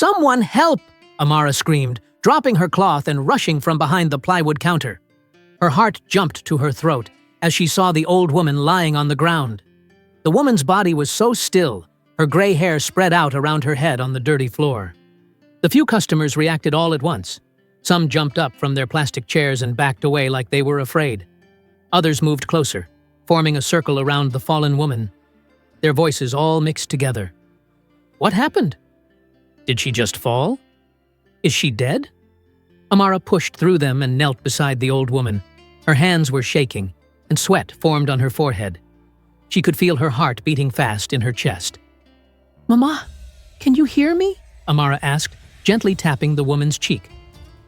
Someone help! Amara screamed, dropping her cloth and rushing from behind the plywood counter. Her heart jumped to her throat as she saw the old woman lying on the ground. The woman's body was so still, her gray hair spread out around her head on the dirty floor. The few customers reacted all at once. Some jumped up from their plastic chairs and backed away like they were afraid. Others moved closer, forming a circle around the fallen woman. Their voices all mixed together. What happened? Did she just fall? Is she dead? Amara pushed through them and knelt beside the old woman. Her hands were shaking, and sweat formed on her forehead. She could feel her heart beating fast in her chest. Mama, can you hear me? Amara asked, gently tapping the woman's cheek.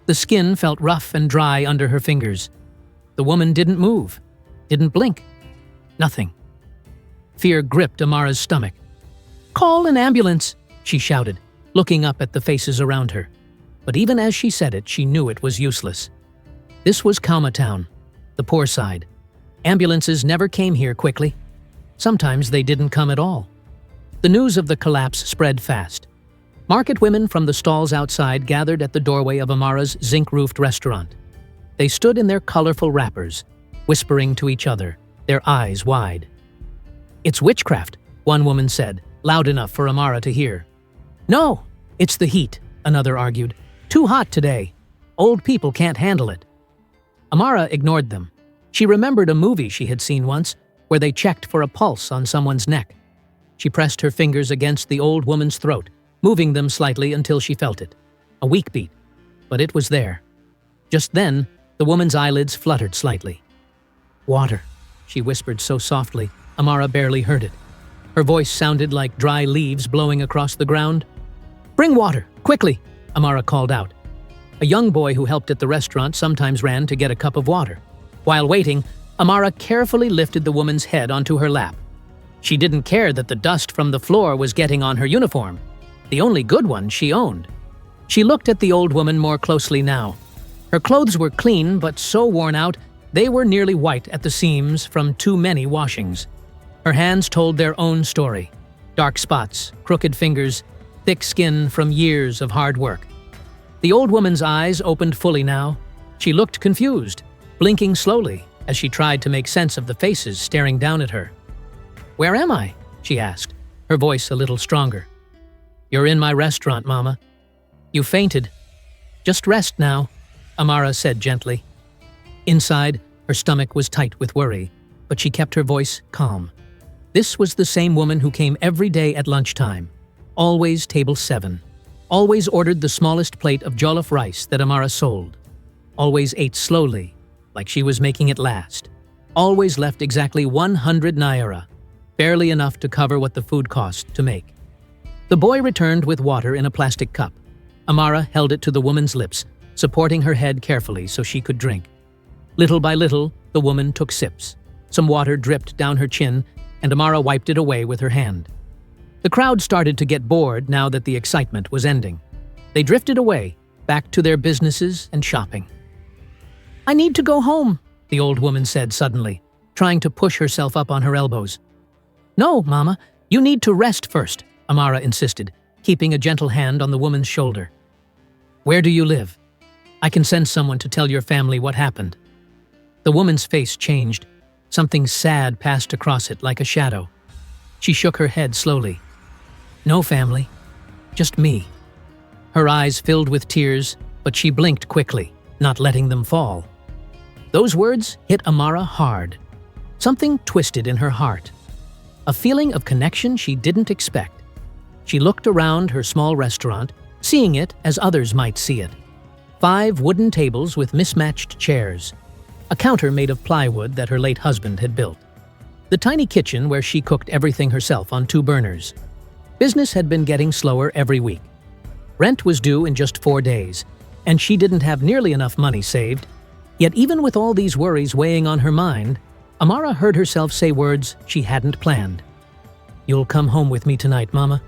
The skin felt rough and dry under her fingers. The woman didn't move, didn't blink. Nothing. Fear gripped Amara's stomach. Call an ambulance, she shouted, looking up at the faces around her. But even as she said it, she knew it was useless. This was Kauma Town, the poor side. Ambulances never came here quickly. Sometimes they didn't come at all. The news of the collapse spread fast. Market women from the stalls outside gathered at the doorway of Amara's zinc-roofed restaurant. They stood in their colorful wrappers, whispering to each other, their eyes wide. It's witchcraft, one woman said, loud enough for Amara to hear. No, it's the heat, another argued. Too hot today. Old people can't handle it. Amara ignored them. She remembered a movie she had seen once where they checked for a pulse on someone's neck. She pressed her fingers against the old woman's throat, moving them slightly until she felt it. A weak beat, but it was there. Just then, the woman's eyelids fluttered slightly. Water, she whispered so softly, Amara barely heard it. Her voice sounded like dry leaves blowing across the ground. Bring water, quickly, Amara called out. A young boy who helped at the restaurant sometimes ran to get a cup of water. While waiting, Amara carefully lifted the woman's head onto her lap. She didn't care that the dust from the floor was getting on her uniform, the only good one she owned. She looked at the old woman more closely now. Her clothes were clean but so worn out they were nearly white at the seams from too many washings. Her hands told their own story. Dark spots, crooked fingers, thick skin from years of hard work. The old woman's eyes opened fully now. She looked confused, blinking slowly as she tried to make sense of the faces staring down at her. Where am I? She asked, her voice a little stronger. You're in my restaurant, Mama. You fainted. Just rest now, Amara said gently. Inside, her stomach was tight with worry, but she kept her voice calm. This was the same woman who came every day at lunchtime, always table 7, always ordered the smallest plate of jollof rice that Amara sold, always ate slowly, like she was making it last, always left exactly 100 naira, barely enough to cover what the food cost to make. The boy returned with water in a plastic cup. Amara held it to the woman's lips, supporting her head carefully so she could drink. Little by little, the woman took sips. Some water dripped down her chin, and Amara wiped it away with her hand. The crowd started to get bored now that the excitement was ending. They drifted away, back to their businesses and shopping. I need to go home, the old woman said suddenly, trying to push herself up on her elbows. No, Mama, you need to rest first, Amara insisted, keeping a gentle hand on the woman's shoulder. Where do you live? I can send someone to tell your family what happened. The woman's face changed. Something sad passed across it like a shadow. She shook her head slowly. No family, just me. Her eyes filled with tears, but she blinked quickly, not letting them fall. Those words hit Amara hard. Something twisted in her heart. A feeling of connection she didn't expect. She looked around her small restaurant, seeing it as others might see it. 5 wooden tables with mismatched chairs. A counter made of plywood that her late husband had built. The tiny kitchen where she cooked everything herself on 2 burners. Business had been getting slower every week. Rent was due in just 4 days, and she didn't have nearly enough money saved. Yet even with all these worries weighing on her mind, Amara heard herself say words she hadn't planned. You'll come home with me tonight, Mama,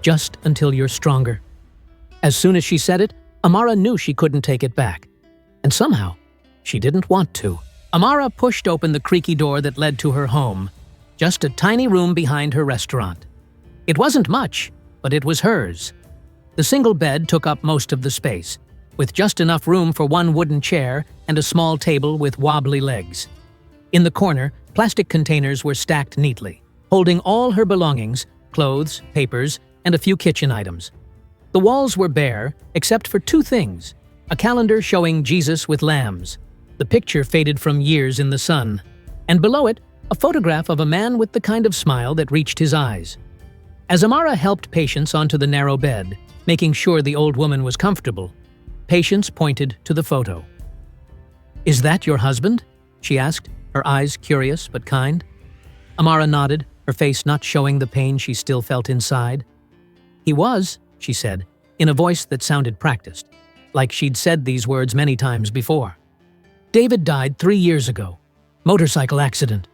just until you're stronger. As soon as she said it, Amara knew she couldn't take it back. And somehow, she didn't want to. Amara pushed open the creaky door that led to her home, just a tiny room behind her restaurant. It wasn't much, but it was hers. The single bed took up most of the space, with just enough room for one wooden chair and a small table with wobbly legs. In the corner, plastic containers were stacked neatly, holding all her belongings, clothes, papers, and a few kitchen items. The walls were bare, except for two things: a calendar showing Jesus with lambs. The picture faded from years in the sun, and below it, a photograph of a man with the kind of smile that reached his eyes. As Amara helped Patience onto the narrow bed, making sure the old woman was comfortable, Patience pointed to the photo. "Is that your husband?" she asked, her eyes curious but kind. Amara nodded, her face not showing the pain she still felt inside. "He was," she said, in a voice that sounded practiced, like she'd said these words many times before. "David died 3 years ago. Motorcycle accident."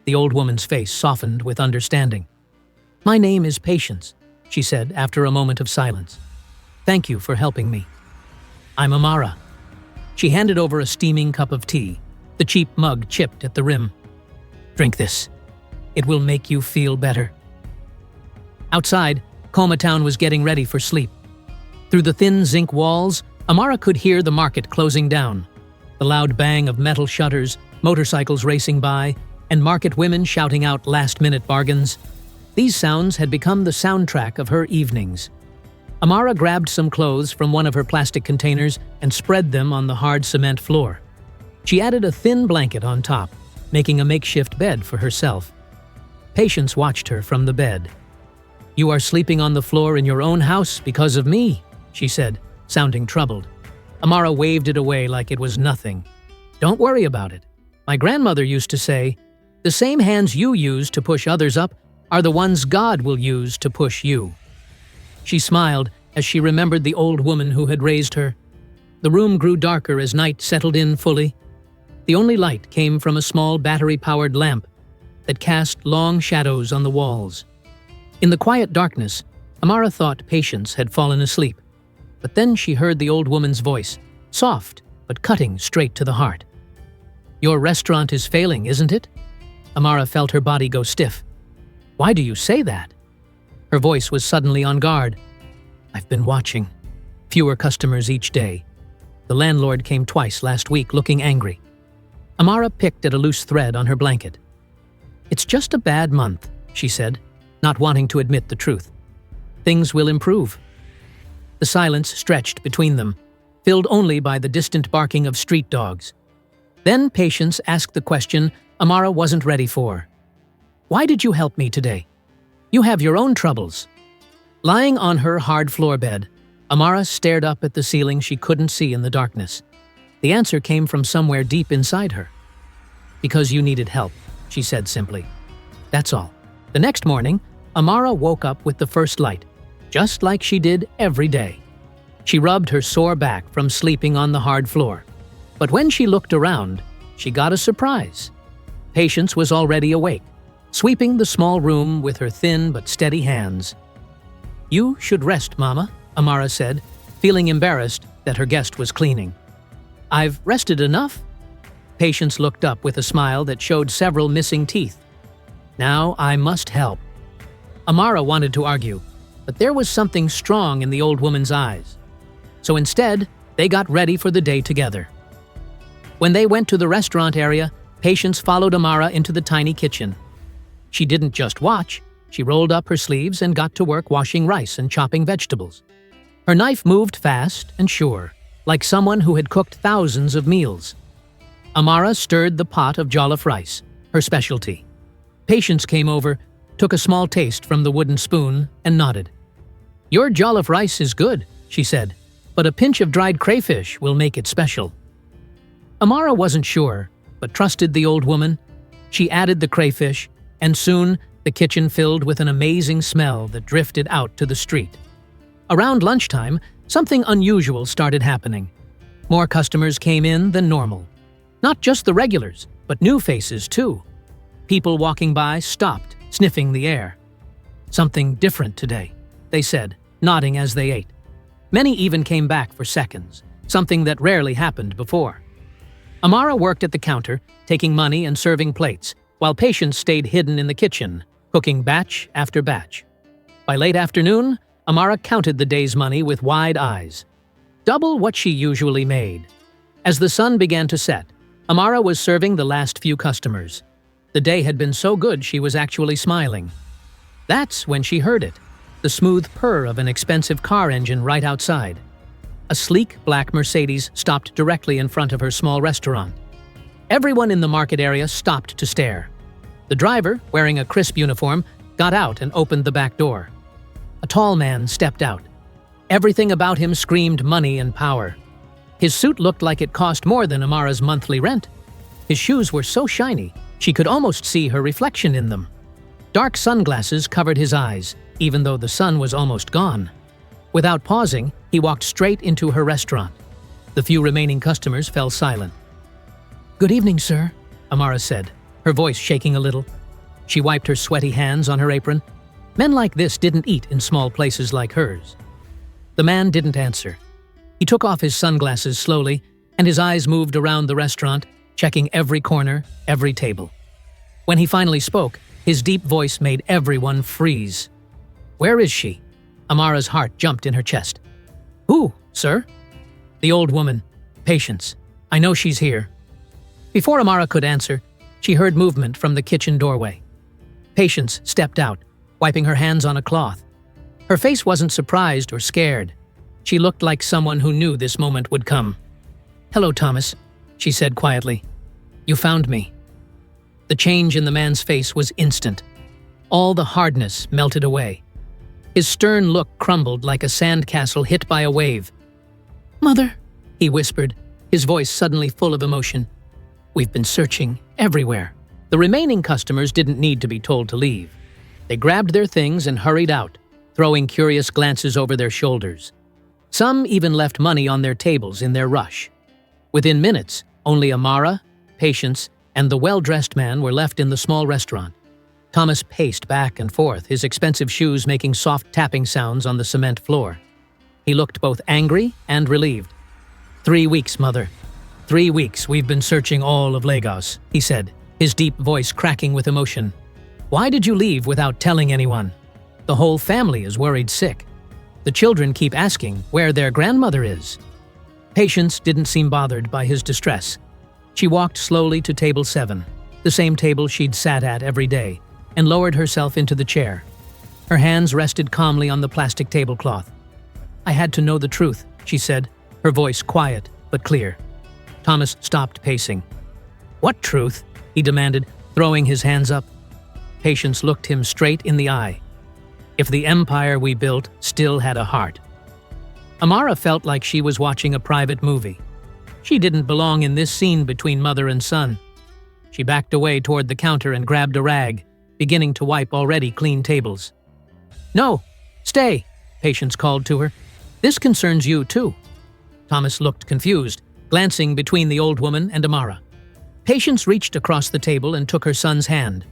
The old woman's face softened with understanding. "My name is Patience," she said after a moment of silence. "Thank you for helping me. I'm Amara." She handed over a steaming cup of tea, the cheap mug chipped at the rim. "Drink this. It will make you feel better." Outside, Coma Town was getting ready for sleep. Through the thin zinc walls, Amara could hear the market closing down. The loud bang of metal shutters, motorcycles racing by, and market women shouting out last-minute bargains. These sounds had become the soundtrack of her evenings. Amara grabbed some clothes from one of her plastic containers and spread them on the hard cement floor. She added a thin blanket on top, making a makeshift bed for herself. Patience watched her from the bed. "You are sleeping on the floor in your own house because of me," she said, sounding troubled. Amara waved it away like it was nothing. "Don't worry about it. My grandmother used to say, 'The same hands you use to push others up are the ones God will use to push you.'" She smiled as she remembered the old woman who had raised her. The room grew darker as night settled in fully. The only light came from a small battery-powered lamp that cast long shadows on the walls. In the quiet darkness, Amara thought Patience had fallen asleep. But then she heard the old woman's voice, soft but cutting straight to the heart. "Your restaurant is failing, isn't it?" Amara felt her body go stiff. "Why do you say that?" Her voice was suddenly on guard. "I've been watching. Fewer customers each day. The landlord came twice last week looking angry." Amara picked at a loose thread on her blanket. "It's just a bad month," she said, not wanting to admit the truth. "Things will improve." The silence stretched between them, filled only by the distant barking of street dogs. Then Patience asked the question Amara wasn't ready for. "Why did you help me today? You have your own troubles." Lying on her hard floor bed, Amara stared up at the ceiling she couldn't see in the darkness. The answer came from somewhere deep inside her. "Because you needed help," she said simply. "That's all." The next morning, Amara woke up with the first light, just like she did every day. She rubbed her sore back from sleeping on the hard floor. But when she looked around, she got a surprise. Patience was already awake, sweeping the small room with her thin but steady hands. "You should rest, Mama," Amara said, feeling embarrassed that her guest was cleaning. "I've rested enough?" Patience looked up with a smile that showed several missing teeth. "Now I must help." Amara wanted to argue, but there was something strong in the old woman's eyes. So instead, they got ready for the day together. When they went to the restaurant area, Patience followed Amara into the tiny kitchen. She didn't just watch, she rolled up her sleeves and got to work washing rice and chopping vegetables. Her knife moved fast and sure, like someone who had cooked thousands of meals. Amara stirred the pot of jollof rice, her specialty. Patience came over, took a small taste from the wooden spoon, and nodded. "Your jollof rice is good," she said, "but a pinch of dried crayfish will make it special." Amara wasn't sure, but trusted the old woman. She added the crayfish, and soon the kitchen filled with an amazing smell that drifted out to the street. Around lunchtime, something unusual started happening. More customers came in than normal. Not just the regulars, but new faces too. People walking by stopped, sniffing the air. "Something different today," they said, nodding as they ate. Many even came back for seconds, something that rarely happened before. Amara worked at the counter, taking money and serving plates, while Patience stayed hidden in the kitchen, cooking batch after batch. By late afternoon, Amara counted the day's money with wide eyes. Double what she usually made. As the sun began to set, Amara was serving the last few customers. The day had been so good she was actually smiling. That's when she heard it, the smooth purr of an expensive car engine right outside. A sleek black Mercedes stopped directly in front of her small restaurant. Everyone in the market area stopped to stare. The driver, wearing a crisp uniform, got out and opened the back door. A tall man stepped out. Everything about him screamed money and power. His suit looked like it cost more than Amara's monthly rent. His shoes were so shiny, she could almost see her reflection in them. Dark sunglasses covered his eyes, even though the sun was almost gone. Without pausing, he walked straight into her restaurant. The few remaining customers fell silent. "Good evening, sir," Amara said, her voice shaking a little. She wiped her sweaty hands on her apron. Men like this didn't eat in small places like hers. The man didn't answer. He took off his sunglasses slowly, and his eyes moved around the restaurant, checking every corner, every table. When he finally spoke, his deep voice made everyone freeze. "Where is she?" Amara's heart jumped in her chest. "Who, sir?" "The old woman. Patience. I know she's here." Before Amara could answer, she heard movement from the kitchen doorway. Patience stepped out, wiping her hands on a cloth. Her face wasn't surprised or scared. She looked like someone who knew this moment would come. "Hello, Thomas," she said quietly. "You found me." The change in the man's face was instant. All the hardness melted away. His stern look crumbled like a sandcastle hit by a wave. "Mother," he whispered, his voice suddenly full of emotion. "We've been searching everywhere." The remaining customers didn't need to be told to leave. They grabbed their things and hurried out, throwing curious glances over their shoulders. Some even left money on their tables in their rush. Within minutes, only Amara, Patience, and the well-dressed man were left in the small restaurant. Thomas paced back and forth, his expensive shoes making soft tapping sounds on the cement floor. He looked both angry and relieved. 3 weeks, Mother. 3 weeks we've been searching all of Lagos, he said, his deep voice cracking with emotion. "Why did you leave without telling anyone? The whole family is worried sick. The children keep asking where their grandmother is." Patience didn't seem bothered by his distress. She walked slowly to table 7, the same table she'd sat at every day, and lowered herself into the chair. Her hands rested calmly on the plastic tablecloth. "I had to know the truth," she said, her voice quiet but clear. Thomas stopped pacing. "What truth?" he demanded, throwing his hands up. Patience looked him straight in the eye. "If the empire we built still had a heart." Amara felt like she was watching a private movie. She didn't belong in this scene between mother and son. She backed away toward the counter and grabbed a rag, beginning to wipe already clean tables. "No, stay," Patience called to her. "This concerns you too." Thomas looked confused, glancing between the old woman and Amara. Patience reached across the table and took her son's hand.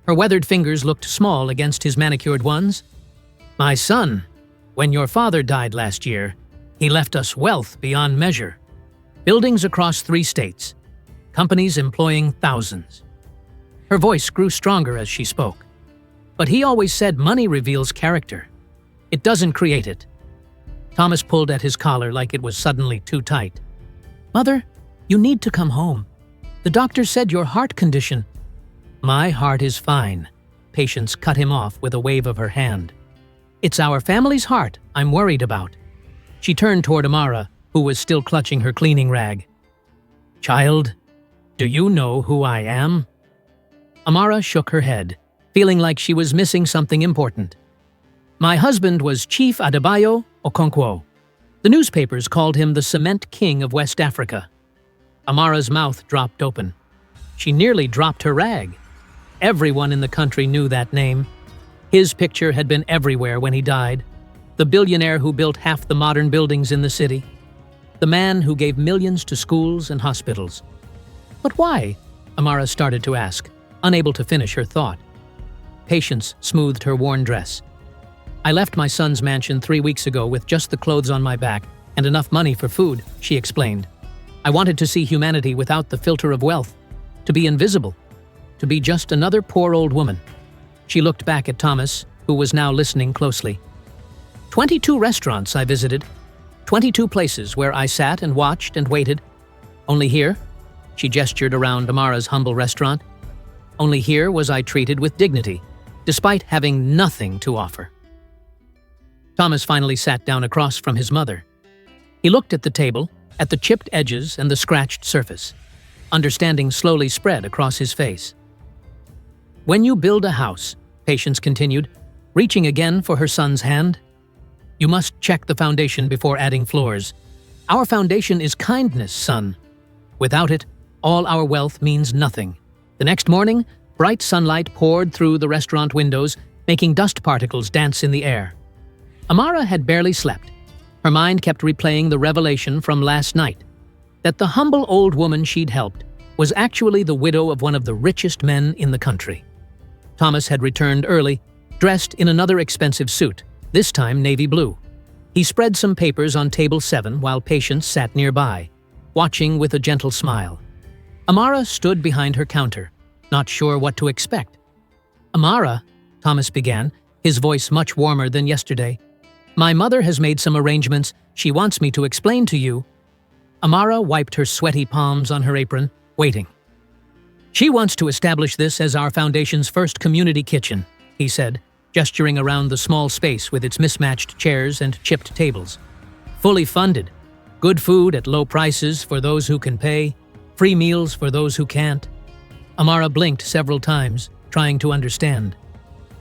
Her weathered fingers looked small against his manicured ones. "My son, when your father died last year, he left us wealth beyond measure. Buildings across 3 states. Companies employing thousands." Her voice grew stronger as she spoke. "But he always said money reveals character. It doesn't create it." Thomas pulled at his collar like it was suddenly too tight. "Mother, you need to come home. The doctor said your heart condition." "My heart is fine," Patience cut him off with a wave of her hand. "It's our family's heart I'm worried about." She turned toward Amara, who was still clutching her cleaning rag. "Child, do you know who I am?" Amara shook her head, feeling like she was missing something important. "My husband was Chief Adebayo Okonkwo. The newspapers called him the Cement King of West Africa." Amara's mouth dropped open. She nearly dropped her rag. Everyone in the country knew that name. His picture had been everywhere when he died. The billionaire who built half the modern buildings in the city. The man who gave millions to schools and hospitals. "But why?" Amara started to ask, unable to finish her thought. Patience smoothed her worn dress. "I left my son's mansion 3 weeks ago with just the clothes on my back and enough money for food," she explained. "I wanted to see humanity without the filter of wealth, to be invisible, to be just another poor old woman." She looked back at Thomas, who was now listening closely. 22 restaurants I visited, 22 places where I sat and watched and waited. Only here, she gestured around Amara's humble restaurant, only here was I treated with dignity, despite having nothing to offer. Thomas finally sat down across from his mother. He looked at the table, at the chipped edges and the scratched surface. Understanding slowly spread across his face. When you build a house, Patience continued, reaching again for her son's hand, you must check the foundation before adding floors. Our foundation is kindness, son. Without it, all our wealth means nothing. The next morning, bright sunlight poured through the restaurant windows, making dust particles dance in the air. Amara had barely slept. Her mind kept replaying the revelation from last night, that the humble old woman she'd helped was actually the widow of one of the richest men in the country. Thomas had returned early, dressed in another expensive suit, this time navy blue. He spread some papers on table 7 while Patience sat nearby, watching with a gentle smile. Amara stood behind her counter, not sure what to expect. Amara, Thomas began, his voice much warmer than yesterday. My mother has made some arrangements she wants me to explain to you. Amara wiped her sweaty palms on her apron, waiting. She wants to establish this as our foundation's first community kitchen, he said, gesturing around the small space with its mismatched chairs and chipped tables. Fully funded, good food at low prices for those who can pay, free meals for those who can't. Amara blinked several times, trying to understand.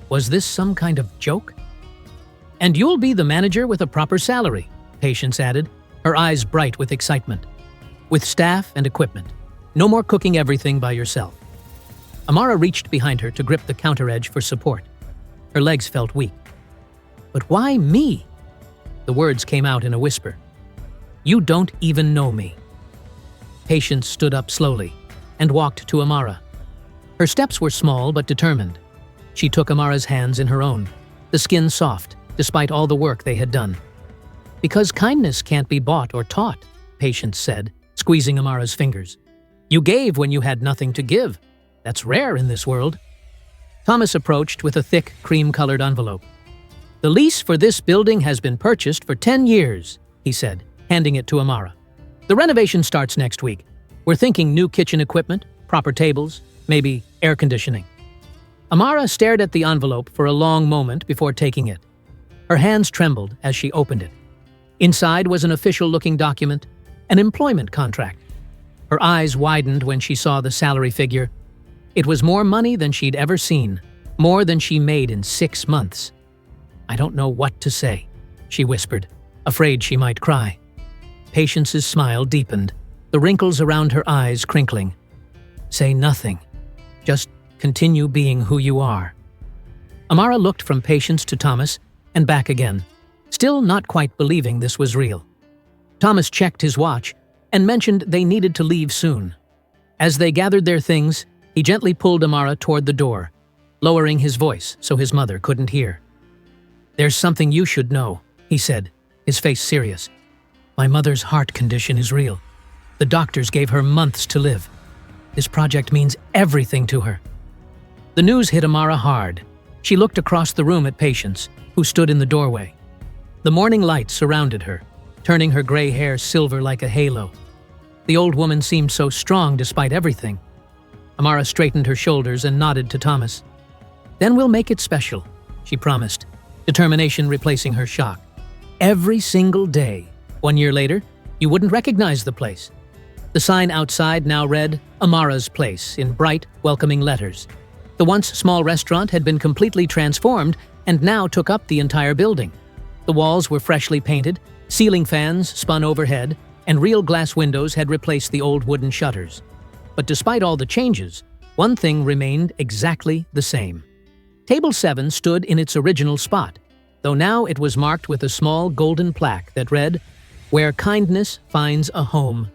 Was this some kind of joke? And you'll be the manager with a proper salary, Patience added, her eyes bright with excitement. With staff and equipment. No more cooking everything by yourself. Amara reached behind her to grip the counter edge for support. Her legs felt weak. But why me? The words came out in a whisper. You don't even know me. Patience stood up slowly and walked to Amara. Her steps were small but determined. She took Amara's hands in her own, the skin soft, despite all the work they had done. Because kindness can't be bought or taught, Patience said, squeezing Amara's fingers. You gave when you had nothing to give. That's rare in this world. Thomas approached with a thick, cream-colored envelope. The lease for this building has been purchased for 10 years, he said, handing it to Amara. The renovation starts next week. We're thinking new kitchen equipment, proper tables, maybe air conditioning. Amara stared at the envelope for a long moment before taking it. Her hands trembled as she opened it. Inside was an official-looking document, an employment contract. Her eyes widened when she saw the salary figure. It was more money than she'd ever seen, more than she made in 6 months. I don't know what to say, she whispered, afraid she might cry. Patience's smile deepened, the wrinkles around her eyes crinkling. Say nothing. Just continue being who you are. Amara looked from Patience to Thomas and back again, still not quite believing this was real. Thomas checked his watch and mentioned they needed to leave soon. As they gathered their things, he gently pulled Amara toward the door, lowering his voice so his mother couldn't hear. There's something you should know, he said, his face serious. My mother's heart condition is real. The doctors gave her months to live. This project means everything to her. The news hit Amara hard. She looked across the room at Patience, who stood in the doorway. The morning light surrounded her, turning her gray hair silver like a halo. The old woman seemed so strong despite everything. Amara straightened her shoulders and nodded to Thomas. Then we'll make it special, she promised, determination replacing her shock. Every single day. 1 year later, you wouldn't recognize the place. The sign outside now read, Amara's Place, in bright, welcoming letters. The once small restaurant had been completely transformed and now took up the entire building. The walls were freshly painted, ceiling fans spun overhead, and real glass windows had replaced the old wooden shutters. But despite all the changes, one thing remained exactly the same. Table 7 stood in its original spot, though now it was marked with a small golden plaque that read, Where kindness finds a home.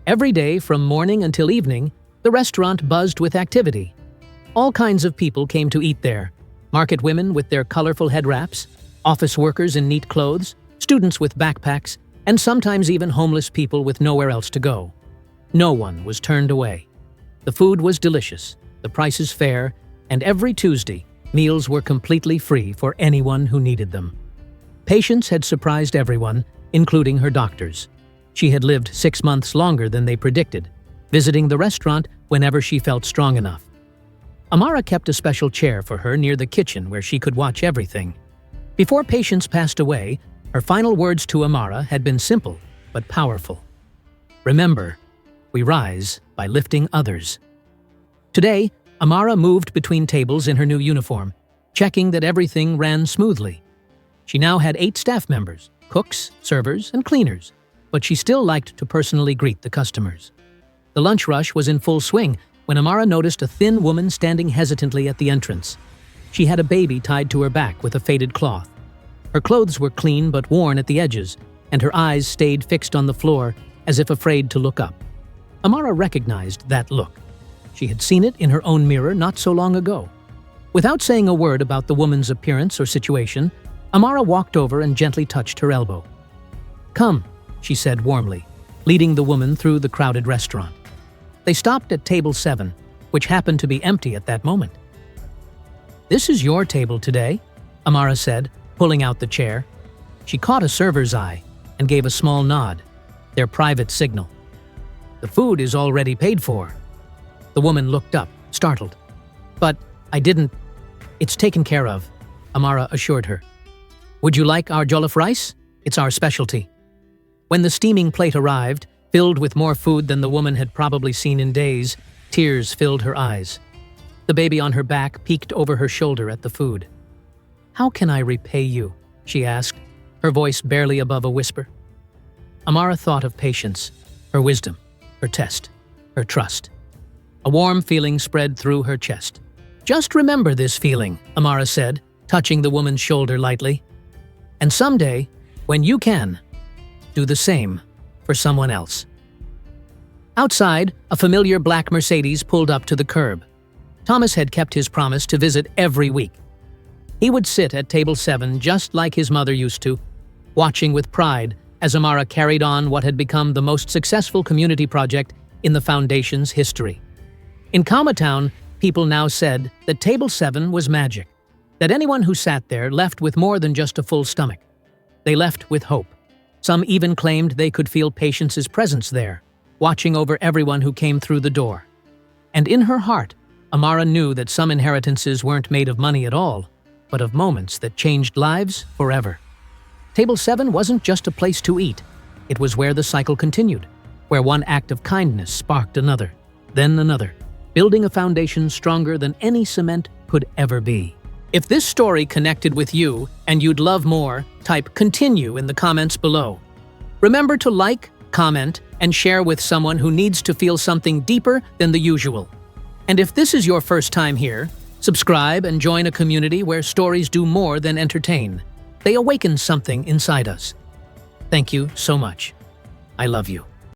Every day from morning until evening, the restaurant buzzed with activity. All kinds of people came to eat there. Market women with their colorful head wraps, office workers in neat clothes, students with backpacks, and sometimes even homeless people with nowhere else to go. No one was turned away. The food was delicious, the prices fair, and every Tuesday, meals were completely free for anyone who needed them. Patience had surprised everyone, including her doctors. She had lived 6 months longer than they predicted, visiting the restaurant whenever she felt strong enough. Amara kept a special chair for her near the kitchen where she could watch everything. Before Patience passed away, her final words to Amara had been simple but powerful. Remember, we rise by lifting others. Today, Amara moved between tables in her new uniform, checking that everything ran smoothly. She now had 8 staff members, cooks, servers, and cleaners, but she still liked to personally greet the customers. The lunch rush was in full swing when Amara noticed a thin woman standing hesitantly at the entrance. She had a baby tied to her back with a faded cloth. Her clothes were clean but worn at the edges, and her eyes stayed fixed on the floor as if afraid to look up. Amara recognized that look. She had seen it in her own mirror not so long ago. Without saying a word about the woman's appearance or situation, Amara walked over and gently touched her elbow. "Come," she said warmly, leading the woman through the crowded restaurant. They stopped at table 7, which happened to be empty at that moment. "This is your table today," Amara said, pulling out the chair. She caught a server's eye and gave a small nod, their private signal. "The food is already paid for." The woman looked up, startled. "But I didn't. It's taken care of," Amara assured her. "Would you like our jollof rice? It's our specialty." When the steaming plate arrived, filled with more food than the woman had probably seen in days, tears filled her eyes. The baby on her back peeked over her shoulder at the food. "How can I repay you?" she asked, her voice barely above a whisper. Amara thought of Patience, her wisdom, her test, her trust. A warm feeling spread through her chest. "Just remember this feeling," Amara said, touching the woman's shoulder lightly. "And someday, when you can, do the same for someone else." Outside, a familiar black Mercedes pulled up to the curb. Thomas had kept his promise to visit every week. He would sit at table 7 just like his mother used to, watching with pride as Amara carried on what had become the most successful community project in the Foundation's history. In Kaumatown, people now said that table 7 was magic, that anyone who sat there left with more than just a full stomach. They left with hope. Some even claimed they could feel Patience's presence there, watching over everyone who came through the door. And in her heart, Amara knew that some inheritances weren't made of money at all, but of moments that changed lives forever. Table 7 wasn't just a place to eat. It was where the cycle continued, where one act of kindness sparked another, then another, building a foundation stronger than any cement could ever be. If this story connected with you and you'd love more, type "continue" in the comments below. Remember to like, comment, and share with someone who needs to feel something deeper than the usual. And if this is your first time here, subscribe and join a community where stories do more than entertain. They awaken something inside us. Thank you so much. I love you.